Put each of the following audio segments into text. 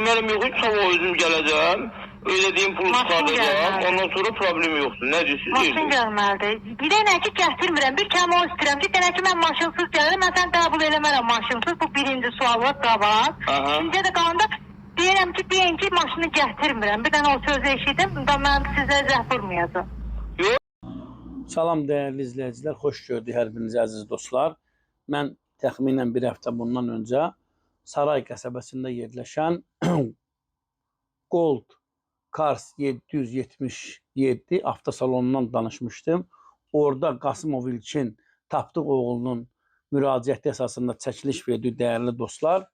problemlerim yok. Hiç sabah özüm gələcəm. Ödədiyim pulu çıxardacağım. Ondan sonra problem yoxdur. Nə diyorsunuz? Maşın gəlməlidir. Bir dənə ki, gətirmirəm. Bir kəmə o istəyirəm ki, dənə ki, mən maşınsız gəlirim. Mən sən qəbul eləmərəm maşınsız. Bu birinci sual var, qabaq. İkincə də qalanda deyirəm ki, deyin ki, maşını gətirmirəm. Bir dənə o sözü eşidim. Mən sizə zəh vurmayacağım. Salam dəyərli izləyicilər, xoş gördük hər birinizi əziz dostlar. Mən təxminən bir həftə bundan öncə Saray qəsəbəsində yerləşən Gold Cars 777 avtosalonundan danışmışdım. Orada Qasımov İlkin Tapdıq oğlunun müraciəti əsasında çəkiliş verdi dəyərli dostlar.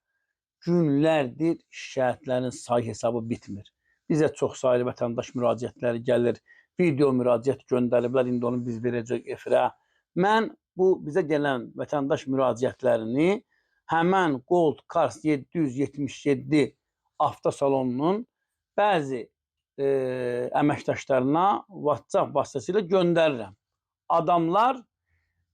Günlərdir şikayətlərin sayı hesabı bitmir. Bizə çox sayılı vətəndaş müraciətləri gəlir. Video müraciət göndəriblər, indi onu biz verəcək efirə. Mən bu bizə gələn vətəndaş müraciətlərini həmən Gold Cars 777 avtosalonunun bəzi əməkdaşlarına WhatsApp vasitəsilə göndərirəm. Adamlar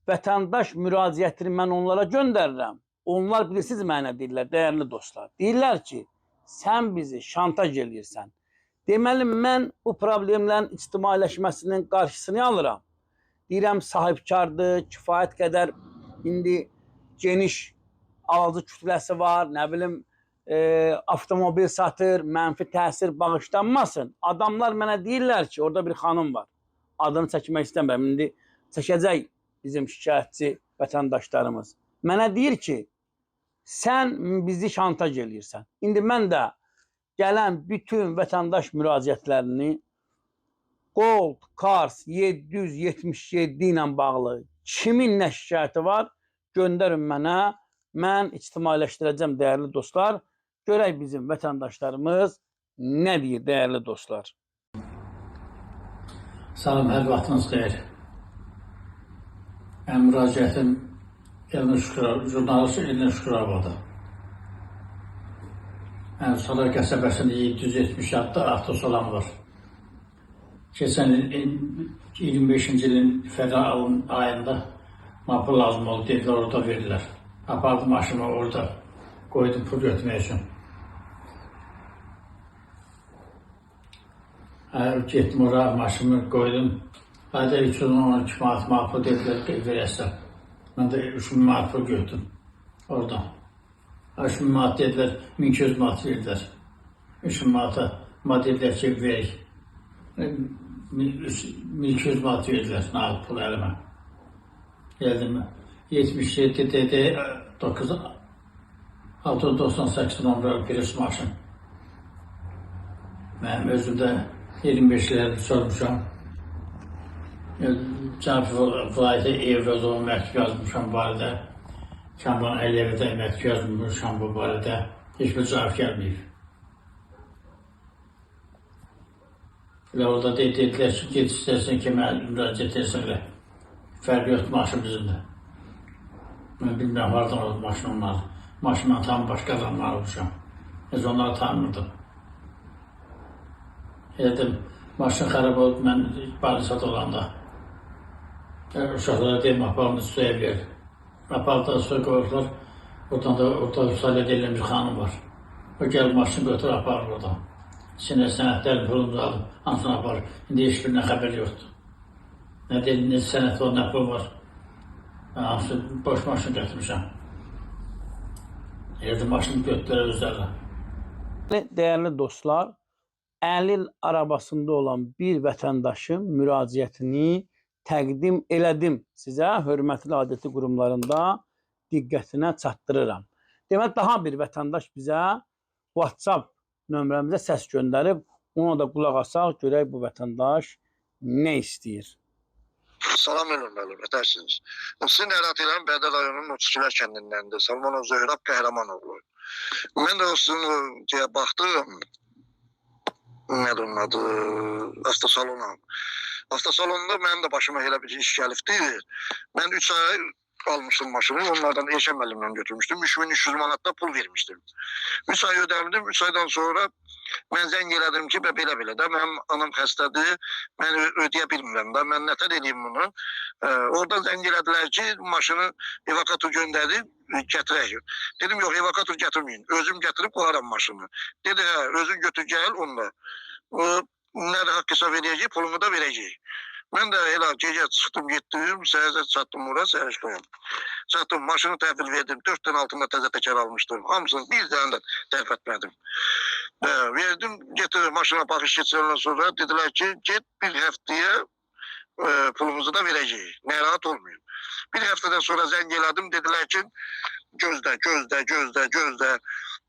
vətəndaş müraciətini mən onlara göndərirəm. Onlar bilirsiniz mənə deyirlər, dəyərli dostlar. Deyirlər ki, sən bizi şantaj eləyirsən. Deməli, mən bu problemlərin ictimailəşməsinin qarşısını alıram. Deyirəm, sahibkardır, kifayət qədər indi geniş alıcı kütləsi var, nə bilim, avtomobil satır, mənfi təsir bağışlanmasın. Adamlar mənə deyirlər ki, orada bir xanım var. Adını çəkmək istəmirəm. İndi çəkəcək bizim şikayətçi vətəndaşlarımız. Mənə deyir ki, sən bizi şantaj eləyirsən. İndi mən də gələn bütün vətəndaş müraciətlərini Gold Cars 777 ilə bağlı kimin nə şikayəti var, göndərin mənə. Mən ictimailəşdirəcəm dəyərli dostlar. Görək bizim vətəndaşlarımız nə deyir dəyərli dostlar. Salam, hər vaxtınız xeyir. Mənim müraciətim jurnalist Elnur Şükürovadır. Mənim Saray qəsəbəsində 776 avtosalon var. Keçən il 25-ci ilin fevral ayında mapı lazım oldu, dedilər orada verirlər. Apardım maşımı orada, qoydum pul götürmək üçün. Getdim oraya, maşımı qoydum. Ayda 312 manat mapı dedilər, verəsən. Mən də 3000 manat pul götürdüm oradan. 3000 manat dedilər, 1200 manat verdilər. 3000 manata dedilər ki, verək. 1200 manat verdilər, nağıl pul əlimə. Geldim 77 dedi 698 numara giriş maşın. Mənim özümdə 25'ləri sormuşam. Cənab Vlayətə Evrozova məktub yazmışam bu barədə. Kamran Əliyevdə məktub yazmışam bu barədə. Heç bir cavab gəlməyib. Orada dedilər ki, ged istərsən ki, mən müraciət etsinlər. Fərqi yoxdur maşın bizimdə. Mən bilmirəm, hardan oldu maşın onları. Maşından tam başqa adamlar olmuşam. Biz onları tanımırdım. Dedim, maşın xarab oldu, mən Barisat olanda. Uşaqlara deyim, aparımı suya verir. Aparda suya qoyurlar. Oradan da orada Salih deyilən bir xanım var. O gəl maşını götür, aparır oradan. Sinə sənətlər pulumuzu alıb, hansını aparır. İndi heç birine xəbər yoxdur. Nə deyil, nə sənət var, nə pul var. Hamısı boş maşın gətirmişəm. Yerdə maşını götürlər özlərlə. Dəyərli dostlar, əlil arabasında olan bir vətəndaşın müraciətini təqdim elədim sizə. Hörmətli adəti qurumlarında diqqətinə çatdırıram. Demək, daha bir vətəndaş bizə WhatsApp nömrəmizə səs göndərib. Ona da qulaq asaq, görək bu vətəndaş nə istəyir. Salam Elnur müəllim, ötərsiniz. Sizin ərazilərin Bədər rayonunun 32-lər kəndindəndir. Salmanov Zöhrab Qəhrəmanoğlu. Mən də sizin baxdım, nədir onun adı, avtosalona. Avtosalonda mənim də başıma elə bir iş gəlibdir. Mən 3 ay almıştım maşını. Onlardan Eşem elimden götürmüştüm. 3300 manat da pul vermiştim. 3 ay ödedim. 3 aydan sonra ben zəng elədim ki, belə də mənim anam xəstədir, mən ödəyə bilmirəm də, mən nətər edeyim bunu. Oradan zəng elədilər ki, maşını evakuator göndərib gətirək. Dedim, yox, evakuator gətirməyin, özüm gətirib qoyaram maşını. Dedi, hə, özün götür gəl onunla. O, nə də haqq hesab edəcək, pulumu da verəcək. Mən də elə gecə çıxdım, getdim, səhərdə çatdım ora, səhər işləyəm. Çatdım, maşını təhvil verdim, 4 dənə altında təzə təkər almışdım. Hamısını bir dənə də tərf etmədim. Verdim, getirdim maşına baxış keçirəndən sonra dedilər ki, get bir həftəyə pulumuzu da verəcəyik. Narahat olmayın. Bir həftədən sonra zəng elədim, dedilər ki, gözlə.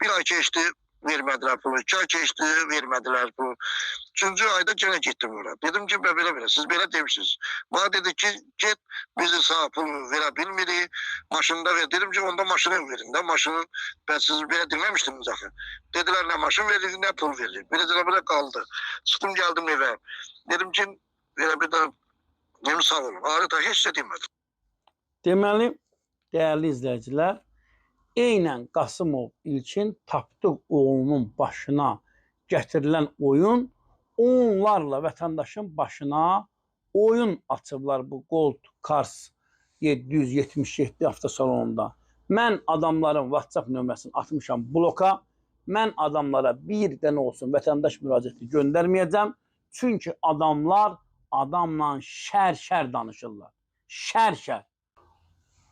Bir ay keçdi, vermədilər pulu. 2 ay keçdi, vermədilər pulu. 3-cü ayda yenə getdim ora. Dedim ki, belə, siz belə demişsiniz. Bana dedi ki, get, bizi sağ pulu verə bilmirik, maşını da ver. Dedim ki, onda maşını verin də, maşını, ben siz belə deməmişdiniz axı. Dedilər, nə maşın verir, nə pul verir. Belə qaldı. Çıxdım, gəldim evə. Dedim ki, elə bir də, dedim, sağ olun. Arıda heç də demədim. Deməli, dəyərli izləyicilər, eynən Qasımov İlkin Tapdıq oğlunun başına gətirilən oyun onlarla vətəndaşın başına oyun açıblar bu Gold Cars 777 avtosalonunda. Mən adamların WhatsApp nömrəsini atmışam bloka. Mən adamlara bir dənə olsun vətəndaş müraciəti göndərməyəcəm. Çünki adamlar adamla şər danışırlar. Şər.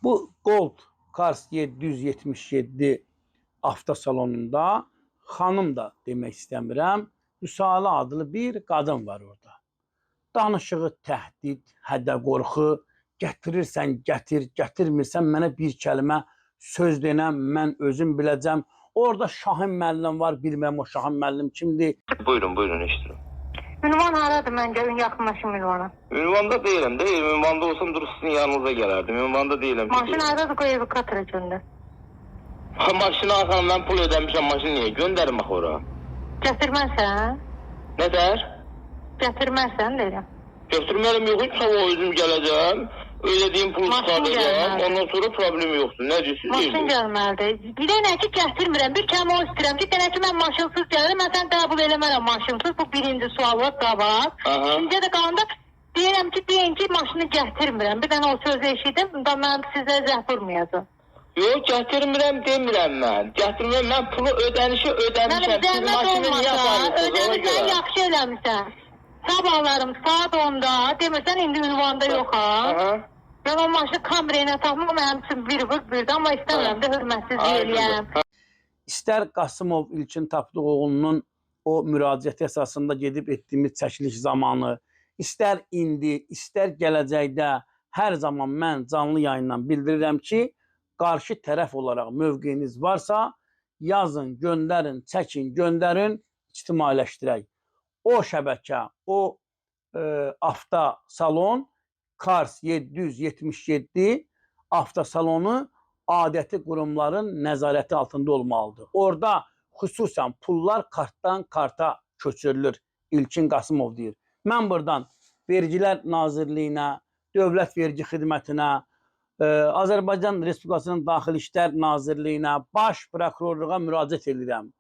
Bu Gold Cars 777 avtosalonunda xanım da demək istəmirəm. Rüsalə adlı bir qadın var orada. Danışığı təhdid, hədə-qorxu, gətirirsən gətir, gətirmirsən mənə bir kəlmə söz denəm, mən özüm biləcəm. Orada Şahin müəllim var, bilməm o Şahin müəllim kimdir. Buyurun, eşidirəm. Ünvan haradır məncə, yaxınlaşım ünvana. Ünvanda deyiləm də, ünvanda olsam durub sizin yanınıza gələrdim. Ünvanda deyiləm. Maşın haradadır, qoy evakuatora göndər. Maşını arxana mən pul ödəmişəm, maşını niyə göndərim axı ora? Gətirməsən? Nətər? Gətirməsən deyirəm. Götürməyəm yox, heç sabah özüm gələcəm. Ödədiyim pulu çıxardacağım, ondan sonra problemi yoxdur. Nə deyirsin? Maşın gəlməlidir. Bir dənə ki, gətirmirəm, bir kəm o istəyirəm. Bir dənə ki, mən maşınsız gəlirəm, mən sən qəbul eləmərəm maşınsız. Bu birinci sual var, qabaq. İkincə də qalanda deyirəm ki, deyin ki, maşını gətirmirəm. Bir dənə o sözü eşidim, da mən sizə zəh vurmayacağım. Yox, gətirmirəm demirəm mən. Gətirmirəm, mən pulu ödənişi ödəmişəm. Mənim zəhmət olmasa, ödəmişsən, yaxşı eləmişsən. Sabahlarım saat 10'da, demirsən indi ünvanda yox ha. Ben o maşını kamerayla tapmam, mənim üçün bir birdə, amma istəmirəm də hörmətsizlik eləyəm. İstər Qasımov İlkin Tapdıq oğlunun o müraciəti əsasında gedib etdiyimiz çəkiliş zamanı, istər indi, istər gələcəkdə hər zaman mən canlı yayından bildirirəm ki, qarşı tərəf olaraq mövqeyiniz varsa, yazın, göndərin, çəkin, göndərin, ictimailəşdirək. O şəbəkə, o avtosalon Cars 777 avtosalonu adəti qurumların nəzarəti altında olmalıdır. Orada xüsusən pullar kartdan karta köçürülür. İlkin Qasımov deyir. Mən buradan Vergilər Nazirliyinə, Dövlət Vergi Xidmətinə, Azərbaycan Respublikasının Daxili İşlər Nazirliyinə, Baş Prokurorluğa müraciət edirəm.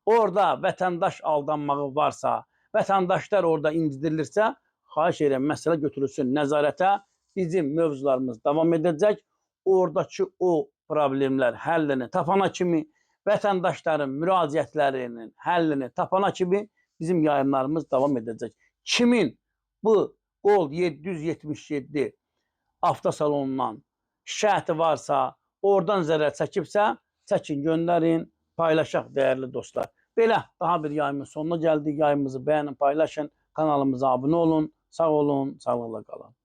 Orada vətəndaş aldanmağı varsa, vətəndaşlar orada incidirilirsə, xahiş edirəm, məsələ götürülsün nəzarətə. Bizim mövzularımız davam edəcək. Oradakı o problemlər həllini tapana kimi, vətəndaşların müraciətlərinin həllini tapana kimi bizim yayımlarımız davam edəcək. Kimin bu Gold 777 avtosalonundan şikayəti varsa, oradan zərər çəkibsə, çəkin, göndərin, paylaşaq dəyərli dostlar. Belə daha bir yayımın sonuna gəldik. Yayımızı bəyənin, paylaşın, kanalımıza abunə olun. Sağ olun, sağlıqla qalın.